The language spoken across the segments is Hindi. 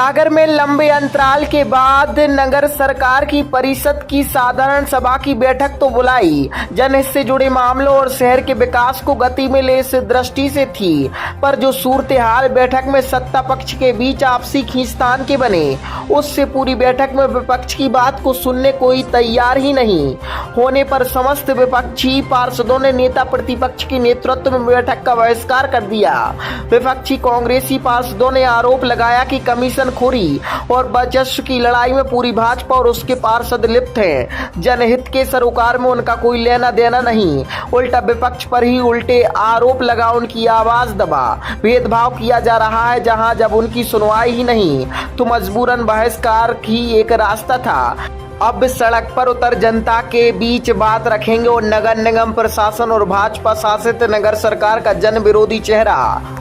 सागर में लंबे अंतराल के बाद नगर सरकार की परिषद की साधारण सभा की बैठक तो बुलाई, जनहित से जुड़े मामलों और शहर के विकास को गति मिले इस दृष्टि से थी, पर जो सूरत हाल बैठक में सत्ता पक्ष के बीच आपसी खींचतान के बने, उससे पूरी बैठक में विपक्ष की बात को सुनने कोई तैयार ही नहीं होने पर समस्त विपक्षी पार्षदों ने नेता प्रतिपक्ष के नेतृत्व में बैठक का बहिष्कार कर दिया। विपक्षी कांग्रेसी पार्षदों ने आरोप लगाया कि कमीशन खोरी और वर्चस्व की लड़ाई में पूरी भाजपा और उसके पार्षद लिप्त हैं। जनहित के सरोकार में उनका कोई लेना देना नहीं, उल्टा विपक्ष पर ही उल्टे आरोप लगा उनकी आवाज दबा भेदभाव किया जा रहा है। जहां जब उनकी सुनवाई ही नहीं तो मजबूरन बहिष्कार ही एक रास्ता था। अब सड़क पर उतर जनता के बीच बात रखेंगे और नगर निगम प्रशासन और भाजपा शासित नगर सरकार का जन विरोधी चेहरा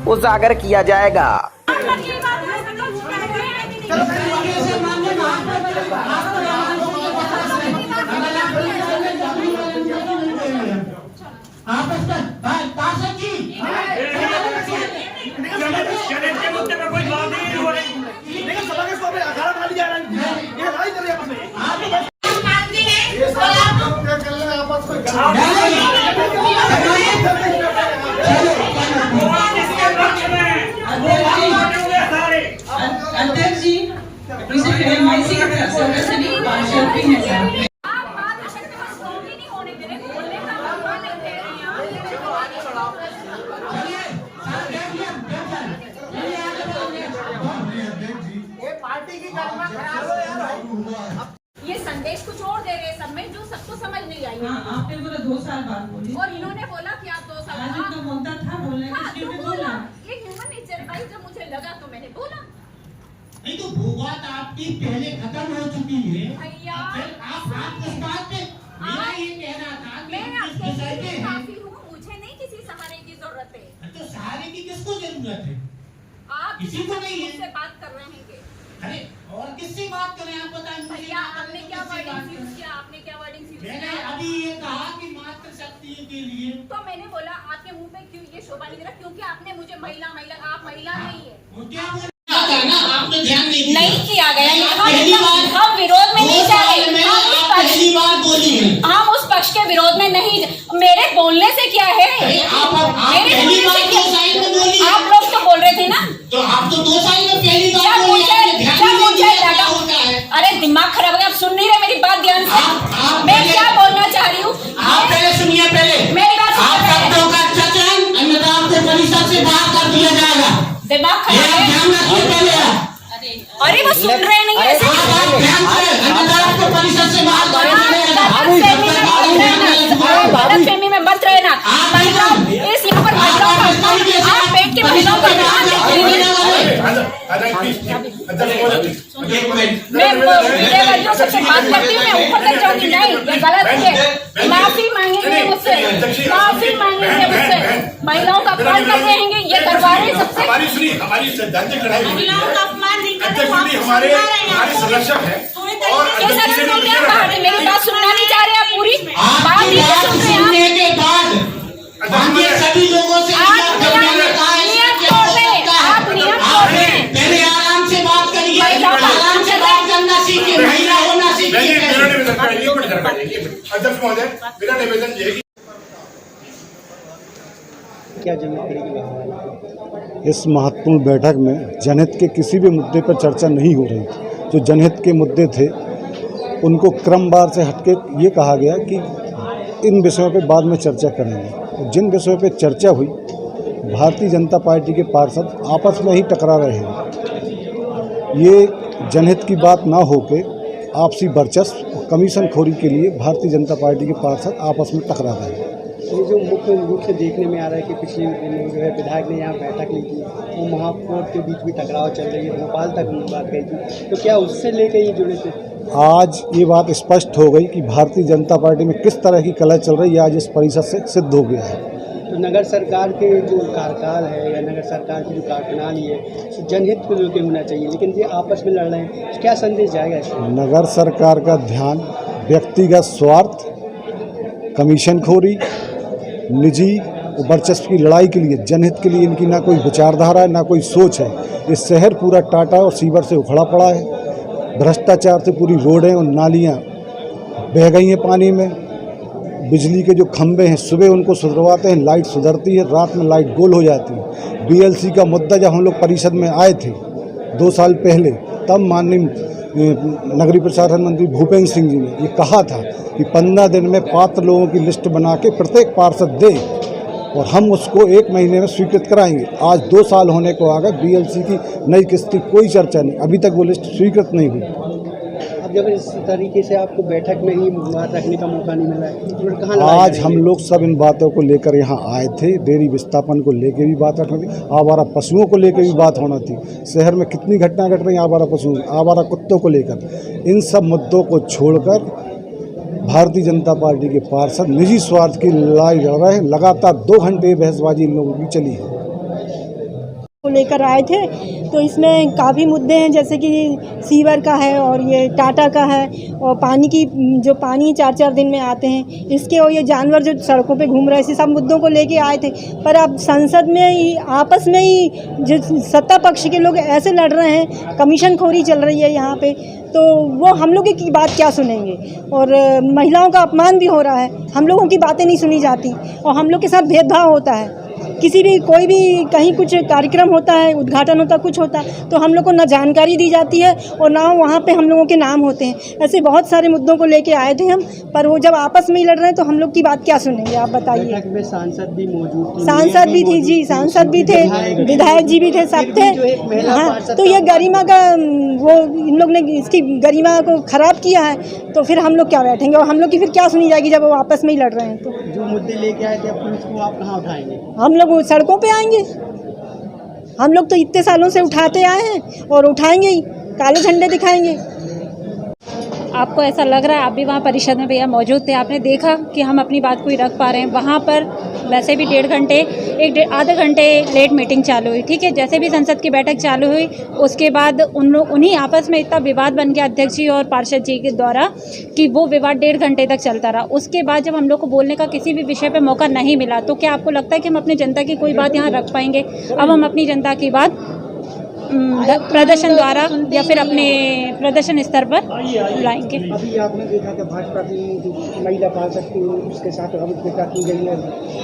उजागर किया जाएगा। अध्यक्ष जी, ये संदेश कुछ और दे रहे सब में जो सबको समझ नहीं आई। आपने बोला 2 साल बाद बोली और इन्होंने बोला कि आप 2 साल बाद तो बोलता था बोलने तो बोला। ये ह्यूमन नेचर भाई, जब मुझे लगा तो मैंने बोला। नहीं तो वो बात आपकी पहले खत्म हो चुकी है भैया आप इस बात पे मेरा ये कहना था कि मैं इस विषय पे है। काफी हूँ, मुझे नहीं किसी सहारे की जरूरत है। तो सहारे की किसको जरूरत है? आप किसी को नहीं है। मुझसे बात कर रहे हैं। अरे और किससे बात करें आप बताएं मुझे। भैया आपने क्या वर्डिंग यूज किया? आपने क्या वर्डिंग यूज मैंने किया? अभी ये कहा कि मातृशक्ति के लिए तो मैंने बोला आपके मुंह पे क्यों ये शोभा नहीं दे रहा? क्योंकि आपने मुझे महिला आप महिला नहीं है। वो क्या बोला ना, आपने ध्यान नहीं किया गया। पहली बार हम विरोध में नहीं जा रहे। पहली बार बोली है। हम उस पक्ष के विरोध में नहीं। मेरे बोलने से क्या है? पहली बार 2 साल में बोली। आप लोग तो बोल रहे थे ना। तो आप तो 2 साल में पहली बार बोली। अरे दिमाग खराब है, आप सुन नहीं रहे मेरी बात ध्यान से। मैं क्या बोलना चाह रही हूँ आप पहले सुनिए। पहले मेरी बात आप शब्दों का चयन अन्यथा आपको परिषद से बाहर कर दिया जाएगा। दिमाग खराब है। ध्यान रखिए पहले। अरे वो सुन रहे नहीं है। ध्यान से अन्यथा आपको परिषद से बाहर कर दिया जाएगा। गलतफहमी में मत रहना। इस यहाँ पर आप पेट के महिलाओं का मैं सबसे बात करती हूँ, मैं ऊपर तक जाऊंगी नहीं, ये गलत है। माफी मांगेंगे मुझसे, माफी मांगेंगे मुझसे। महिलाओं का अपमान कर रहे हैं, ये करवा रहे हैं सबसे। हमारी सैद्धांतिक लड़ाई महिलाओं का अपमान नहीं करते। हमारे संरक्षक है। मेरी बात सुनना नहीं चाह रहे आप? पूरी बात नहीं सुन रहे सुनने के बाद सभी लोगों से पहले आराम से बात करिए। आराम से बात करना सीखिए, महिला होना सीखिए। अध्यक्ष महोदय, मेरा निवेदन ये है कि क्या जमीन इस महत्वपूर्ण बैठक में जनहित के किसी भी मुद्दे पर चर्चा नहीं हो रही थी। जो जनहित के मुद्दे थे उनको क्रमवार से हटके ये कहा गया कि इन विषयों पर बाद में चर्चा करेंगे। और जिन विषयों पर चर्चा हुई, भारतीय जनता पार्टी के पार्षद आपस में ही टकरा रहे हैं। ये जनहित की बात ना होके आपसी वर्चस्व और कमीशन खोरी के लिए भारतीय जनता पार्टी के पार्षद आपस में टकरा रहे हैं। ये जो मुख्य रूप से देखने में आ रहा है कि पिछले दिनों जो है विधायक ने यहाँ बैठक ली थी, वो महापौर के बीच भी टकराव चल रही है, भोपाल तक बात गई थी, तो क्या उससे लेकर ये जुड़े थे? आज ये बात स्पष्ट हो गई कि भारतीय जनता पार्टी में किस तरह की कलह चल रही है, आज इस परिषद से सिद्ध हो गया है। तो नगर सरकार के जो कार्यकाल है या नगर सरकार की जो कार्यप्रणाली है, तो जनहित को लेकर होना चाहिए, लेकिन ये आपस में लड़ रहे हैं, क्या संदेश जाएगा इसमें? नगर सरकार का ध्यान व्यक्तिगत स्वार्थ, कमीशन खोरी, निजी वो वर्चस्व की लड़ाई के लिए, जनहित के लिए इनकी ना कोई विचारधारा है, ना कोई सोच है। ये शहर पूरा टाटा और सीवर से उखड़ा पड़ा है। भ्रष्टाचार से पूरी रोडें और नालियाँ बह गई हैं पानी में। बिजली के जो खंभे हैं, सुबह उनको सुधरवाते हैं, लाइट सुधरती है, रात में लाइट गोल हो जाती है। बीएलसी का मुद्दा जब हम लोग परिषद में आए थे 2 साल पहले, तब माननीय नगरीय प्रशासन मंत्री भूपेंद्र सिंह जी ने ये कहा था कि 15 दिन में पात्र लोगों की लिस्ट बना के प्रत्येक पार्षद दे और हम उसको 1 महीने में स्वीकृत कराएंगे। आज 2 साल होने को आ गए, बीएलसी की नई किस्त की कोई चर्चा नहीं, अभी तक वो लिस्ट स्वीकृत नहीं हुई। अब जब इस तरीके से आपको बैठक में ही बात रखने का मौका नहीं मिला है, तो कहाँ आज हम लोग सब इन बातों को लेकर यहाँ आए थे। डेयरी विस्थापन को लेकर भी बात रखनी थी, आवारा पशुओं को लेकर भी बात होना थी। शहर में कितनी घटनाएं घट रही हैं आवारा पशुओं, आवारा कुत्तों को लेकर। इन सब मुद्दों को छोड़कर भारतीय जनता पार्टी के पार्षद निजी स्वार्थ की लड़ाई लड़ रहे हैं। लगातार 2 घंटे बहसबाजी इन लोगों की चली है। को लेकर आए थे, तो इसमें काफ़ी मुद्दे हैं, जैसे कि सीवर का है और ये टाटा का है, और पानी की जो पानी 4-4 दिन में आते हैं इसके, और ये जानवर जो सड़कों पे घूम रहे हैं, इसी सब मुद्दों को लेके आए थे। पर अब संसद में ही आपस में ही जो सत्ता पक्ष के लोग ऐसे लड़ रहे हैं, कमीशन खोरी चल रही है यहाँ पे, तो वो हम लोगों की बात क्या सुनेंगे। और महिलाओं का अपमान भी हो रहा है, हम लोगों की बातें नहीं सुनी जाती, और हम लोग के साथ भेदभाव होता है। किसी भी कोई भी कहीं कुछ कार्यक्रम होता है, उद्घाटन होता, कुछ होता, तो हम लोग को ना जानकारी दी जाती है और ना वहाँ पे हम लोगों के नाम होते हैं। ऐसे बहुत सारे मुद्दों को लेके आए थे हम, पर वो जब आपस में ही लड़ रहे हैं तो हम लोग की बात क्या सुनेंगे, आप बताइए। बैठक में सांसद भी मौजूद थे, सांसद भी थी जी, सांसद भी थे, विधायक जी भी थे, सब थे। हाँ, तो ये गरिमा का वो इन लोग ने इसकी गरिमा को खराब किया है, तो फिर हम लोग क्या बैठेंगे और हम लोग की फिर क्या सुनी जाएगी जब वो आपस में ही लड़ रहे हैं। तो जो मुद्दे लेके आए थे अब उसको आप कहाँ उठाएंगे? हम लोग सड़कों पे आएंगे। हम लोग तो इतने सालों से उठाते आए हैं और उठाएंगे ही, काले झंडे दिखाएंगे। आपको ऐसा लग रहा है, आप भी वहाँ परिषद में भैया मौजूद थे, आपने देखा कि हम अपनी बात को ही रख पा रहे हैं। वहाँ पर वैसे भी 1.5 घंटे आधे घंटे लेट मीटिंग चालू हुई, ठीक है। जैसे भी संसद की बैठक चालू हुई उसके बाद उन्हीं आपस में इतना विवाद बन गया अध्यक्ष जी और पार्षद जी के द्वारा कि वो विवाद 1.5 घंटे तक चलता रहा। उसके बाद जब हम लोग को बोलने का किसी भी विषय पर मौका नहीं मिला, तो क्या आपको लगता है कि हम अपनी जनता की कोई बात यहाँ रख पाएंगे? अब हम अपनी जनता की बात प्रदर्शन द्वारा या फिर अपने प्रदर्शन स्तर पर लाएंगे। अभी आपने देखा कि भाजपा की महिला पार्षद थी, उसके साथ अवज्ञा की गई है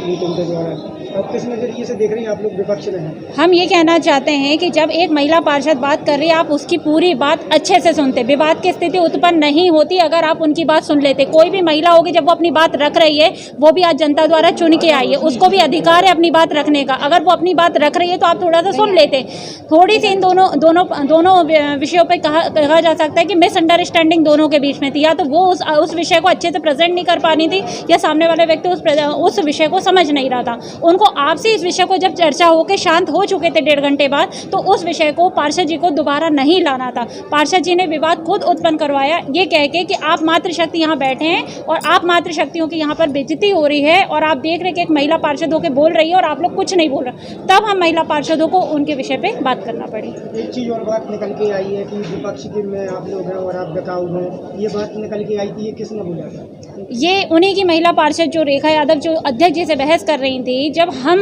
मीटिंग के दौरान। अब किस नजरिए से देख रही हैं आप लोग विपक्ष में? हम ये कहना चाहते हैं कि जब एक महिला पार्षद बात कर रही है, आप उसकी पूरी बात अच्छे से सुनते, विवाद की स्थिति उत्पन्न नहीं होती अगर आप उनकी बात सुन लेते। कोई भी महिला होगी जब वो अपनी बात रख रही है, वो भी आज जनता द्वारा चुन के आई है, उसको भी अधिकार है अपनी बात रखने का। अगर वो अपनी बात रख रही है तो आप थोड़ा सा सुन लेते। थोड़ी सी इन दोनों विषयों पे कहा जा सकता है कि मिसअंडरस्टैंडिंग दोनों के बीच में थी, या तो वो उस विषय को अच्छे से प्रेजेंट नहीं कर पानी थी, या सामने वाले व्यक्ति उस विषय को समझ नहीं रहा था। उनको आपसी इस विषय को जब चर्चा होकर शांत हो चुके थे 1.5 घंटे बाद, तो उस विषय को पार्षद जी को दोबारा नहीं लाना था। पार्षद जी ने विवाद खुद उत्पन्न करवाया, ये कह के कि आप मातृशक्ति यहाँ बैठे हैं और आप मातृशक्तियों की यहाँ पर बेइज्जती हो रही है, और आप देख रहे हैं कि एक महिला पार्षद होकर बोल रही है और आप लोग कुछ नहीं बोल रहे। तब हम महिला पार्षदों को उनके विषय पर बात करना पड़ी। एक चीज़ और बात निकल के आई है कि विपक्ष के में आप लोग हैं और आप बिकाऊ हो, ये बात निकल के आई थी, ये किसने बोला था? ये उन्हीं की महिला पार्षद जो रेखा यादव, जो अध्यक्ष जी से बहस कर रही थी। जब हम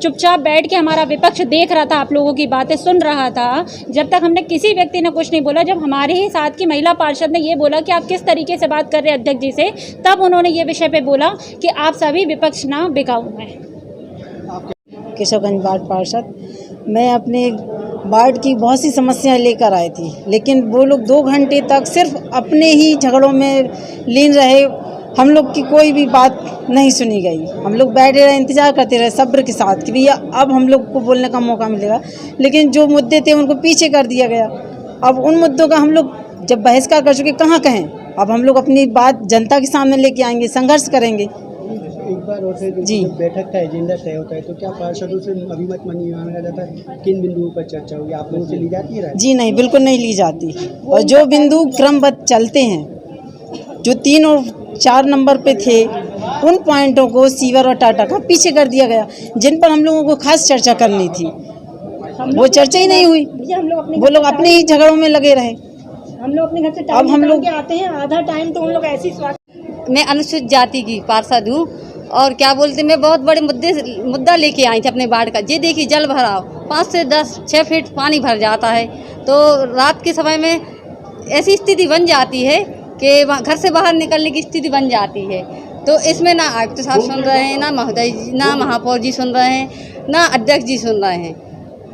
चुपचाप बैठ के हमारा विपक्ष देख रहा था, आप लोगों की बातें सुन रहा था, जब तक हमने किसी व्यक्ति ने कुछ नहीं बोला, जब हमारे ही साथ की महिला पार्षद ने ये बोला कि आप किस तरीके से बात कर रहे हैं अध्यक्ष जी से, तब उन्होंने ये विषय पे बोला कि आप सभी विपक्ष ना बिकाऊ हैं। केशवगंज वार्ड पार्षद, मैं अपने वार्ड की बहुत सी समस्याएं लेकर आई थी, लेकिन वो लोग 2 घंटे तक सिर्फ अपने ही झगड़ों में लीन रहे। हम लोग की कोई भी बात नहीं सुनी गई। हम लोग बैठे रहे, इंतज़ार करते रहे सब्र के साथ कि भैया अब हम लोग को बोलने का मौका मिलेगा, लेकिन जो मुद्दे थे उनको पीछे कर दिया गया। अब उन मुद्दों का हम लोग जब बहिष्कार कर चुके, कहाँ कहें? अब हम लोग अपनी बात जनता के सामने लेके आएंगे, संघर्ष करेंगे। एक बार और जी, बैठक का एजेंडा तय होता है तो क्या पार्षदों से अभिमत मांगा जाता है? किन बिंदुओं पर चर्चा होगी, आप लोगों से ली जाती है? जी नहीं, बिल्कुल नहीं ली जाती। और जो बिंदु क्रमबद्ध चलते हैं, जो 3 और 4 नंबर पे थे, उन पॉइंटों को सीवर और टाटा का पीछे कर दिया गया, जिन पर हम लोगों को खास चर्चा करनी थी, वो चर्चा ही नहीं हुई। वो लोग अपने ही झगड़ों में लगे रहे। हम लोग अपने घर से अब हम लोग आते हैं, आधा टाइम तो उन लोग ऐसी। मैं अनुसूचित जाति की पार्षद हूँ और क्या बोलते, मैं बहुत बड़े मुद्दा लेके आई थी अपने वार्ड का। ये देखिए जल भराव 5 से 6 फीट पानी भर जाता है, तो रात के समय में ऐसी स्थिति बन जाती है कि घर से बाहर निकलने की स्थिति बन जाती है। तो इसमें ना आयुक्त साहब सुन रहे हैं, ना महोदय जी, ना महापौर जी सुन रहे हैं, ना अध्यक्ष जी सुन रहे हैं।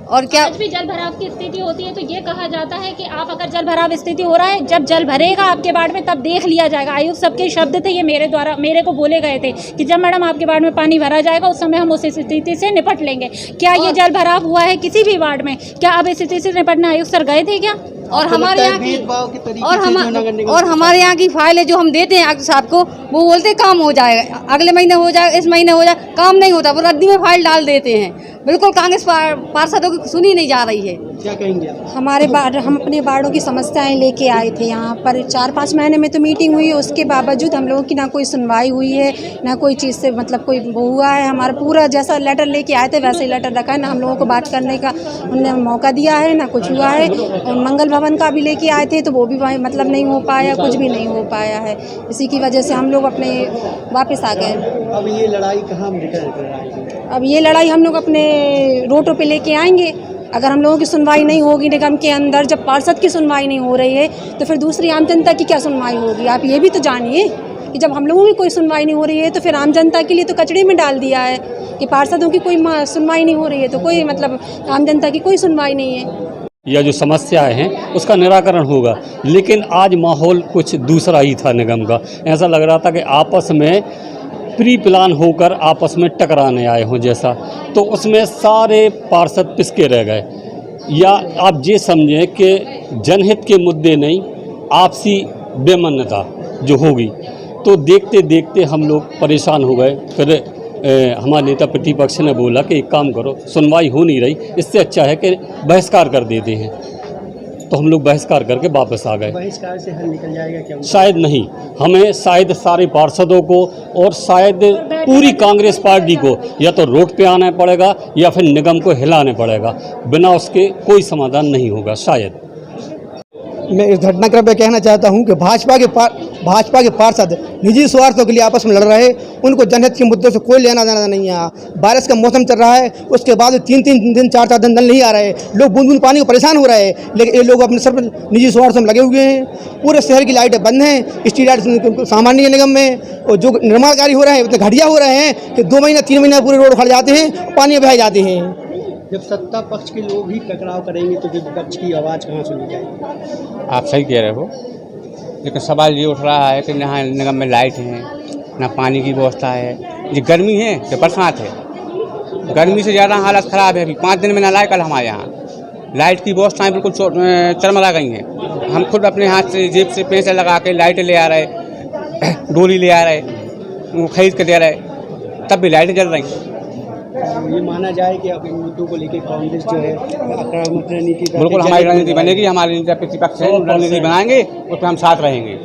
और क्या आज भी जल भराव की स्थिति होती है तो ये कहा जाता है कि आप अगर जल भराव स्थिति हो रहा है, जब जल भरेगा आपके वार्ड में तब देख लिया जाएगा। आयुक्त सबके शब्द थे, ये मेरे को बोले गए थे कि जब मैडम आपके वार्ड में पानी भरा जाएगा उस समय हम उस स्थिति से निपट लेंगे। क्या ये जल भराव हुआ है किसी भी वार्ड में? क्या अब इस स्थिति से निपटने आयुक्त सर गए थे क्या? और हमारे यहाँ की फाइल है जो हम देते हैं आयुक्त साहब को, वो बोलते काम हो जाएगा, अगले महीने हो जाएगा, इस महीने हो जाएगा, काम नहीं होता, वो रद्दी में फाइल डाल देते हैं। बिल्कुल कांग्रेस पार्षदों की सुनी नहीं जा रही है। क्या कहेंगे हम अपने वार्डों की समस्याएं लेके आए थे यहाँ पर। 4-5 महीने में तो मीटिंग हुई, उसके बावजूद हम लोगों की ना कोई सुनवाई हुई है, ना कोई चीज़ से मतलब कोई वो हुआ है। हमारा पूरा जैसा लेटर लेके आए थे वैसे ही लेटर रखा है, ना हम लोगों को बात करने का उन्होंने मौका दिया है, ना कुछ हुआ है। और मंगल भवन का भी लेके आए थे तो वो भी मतलब नहीं हो पाया, कुछ भी नहीं हो पाया है। इसी की वजह से हम लोग अपने वापस आ गए। अब ये लड़ाई कहाँ निकल रही है? अब ये लड़ाई हम लोग अपने रोडों पे लेके आएंगे। अगर हम लोगों की सुनवाई नहीं होगी निगम के अंदर, जब पार्षद की सुनवाई नहीं हो रही है तो फिर दूसरी आम जनता की क्या सुनवाई होगी? आप ये भी तो जानिए कि जब हम लोगों की कोई सुनवाई नहीं हो रही है तो फिर आम जनता के लिए तो कचड़े में डाल दिया है कि पार्षदों की कोई सुनवाई नहीं हो रही है तो कोई मतलब आम जनता की कोई सुनवाई नहीं है। या जो समस्याएं हैं उसका निराकरण होगा, लेकिन आज माहौल कुछ दूसरा ही था निगम का। ऐसा लग रहा था कि आपस में प्री प्लान होकर आपस में टकराने आए हों जैसा, तो उसमें सारे पार्षद पिसके रह गए। या आप ये समझें कि जनहित के मुद्दे नहीं, आपसी बेमान्यता जो होगी, तो देखते देखते हम लोग परेशान हो गए। फिर हमारे नेता प्रतिपक्ष ने बोला कि एक काम करो, सुनवाई हो नहीं रही, इससे अच्छा है कि बहिष्कार कर देते हैं। तो हम लोग बहिष्कार करके वापस आ गए। बहिष्कार से हल निकल जाएगा क्या? शायद नहीं, हमें शायद सारे पार्षदों को और शायद पूरी कांग्रेस पार्टी को या तो रोड पे आना पड़ेगा या फिर निगम को हिलाना पड़ेगा, बिना उसके कोई समाधान नहीं होगा शायद। मैं इस घटनाक्रम पर कहना चाहता हूं कि भाजपा के पार्षद निजी स्वार्थों के लिए आपस में लड़ रहे, उनको जनहित के मुद्दों से कोई लेना देना नहीं है। बारिश का मौसम चल रहा है, उसके बाद 3-3 दिन 4-4 दिन नल नहीं आ रहे, लोग बूंद बूंद पानी को परेशान हो रहे हैं, लेकिन ये लोग अपने सिर्फ निजी स्वार्थों में लगे हुए हैं। पूरे शहर की लाइटें बंद हैं, स्ट्रीट लाइट सामान्य निगम में, और जो निर्माण कार्य हो रहे हैं उतने घटिया हो रहे हैं कि 2 महीना 3 महीना पूरे रोड उखड़ जाते हैं, पानी बह जाते हैं। जब सत्ता पक्ष के लोग ही टकराव करेंगे तो विपक्ष की आवाज़ कहाँ सुनी जाएगी? आप सही कह रहे हो, लेकिन सवाल ये उठ रहा है कि यहाँ निगम में लाइट है, ना पानी की व्यवस्था है। ये गर्मी है या बरसात है, गर्मी से ज़्यादा हालत ख़राब है। अभी 5 दिन में ना लाए कल हमारे यहाँ, लाइट की व्यवस्थाएँ बिल्कुल चरमरा गई हैं। हम खुद अपने हाथ से जेब से पैसे लगा के लाइटें ले आ रहे, डोली ले आ रहे, वो खरीद के दे रहे, तब भी लाइटें जल रही। ये माना जाए कि अब इन मुद्दों को लेकर कांग्रेस जो है आक्रामक रणनीति, बिल्कुल हमारी रणनीति बनेगी, हमारी प्रतिपक्ष है रणनीति बनाएंगे, उस पर हम साथ रहेंगे।